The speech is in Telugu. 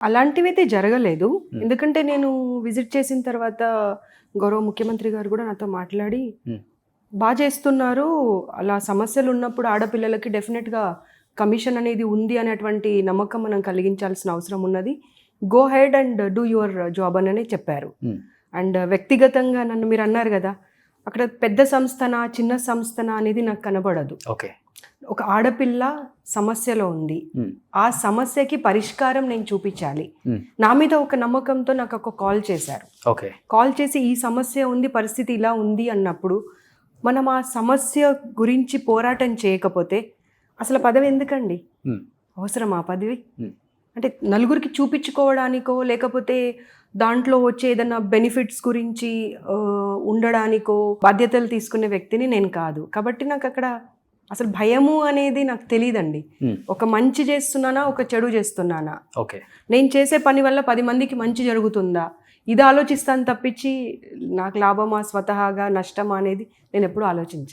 అలాంటివైతే జరగలేదు. ఎందుకంటే నేను విజిట్ చేసిన తర్వాత గౌరవ ముఖ్యమంత్రి గారు కూడా నాతో మాట్లాడి చేస్తున్నారు. అలా సమస్యలు ఉన్నప్పుడు ఆడపిల్లలకి డెఫినెట్‌గా కమిషన్ అనేది ఉంది అనేటువంటి నమ్మకం మనం కలిగించాల్సిన అవసరం ఉన్నది. Go head and do your job అని చెప్పారు. అండ్ వ్యక్తిగతంగా నన్ను మీరు అన్నారు కదా, అక్కడ పెద్ద సంస్థన చిన్న సంస్థన అనేది నాకు కనబడదు. ఓకే. ఒక ఆడపిల్ల సమస్యలో ఉంది, ఆ సమస్యకి పరిష్కారం నేను చూపించాలి. నా మీద ఒక నమ్మకంతో నాకు ఒక కాల్ చేశారు. ఓకే. కాల్ చేసి ఈ సమస్య ఉంది, పరిస్థితి ఇలా ఉంది అన్నప్పుడు మనం ఆ సమస్య గురించి పోరాటం చేయకపోతే అసలు పదవి ఎందుకండి? అవసరం ఆ పదవి? అంటే నలుగురికి చూపించుకోవడానికో లేకపోతే దాంట్లో వచ్చే ఏదైనా బెనిఫిట్స్ గురించి ఉండడానికో బాధ్యతలు తీసుకునే వ్యక్తిని నేను కాదు. కాబట్టి నాకు అక్కడ అసలు భయము అనేది నాకు తెలియదండి. ఒక మంచి చేస్తున్నానా, ఒక చెడు చేస్తున్నానా, ఓకే, నేను చేసే పని వల్ల 10 మందికి మంచి జరుగుతుందా, ఇది ఆలోచిస్తాను తప్పించి నాకు లాభమా స్వతహాగా నష్టమా అనేది నేను ఎప్పుడూ ఆలోచించాను.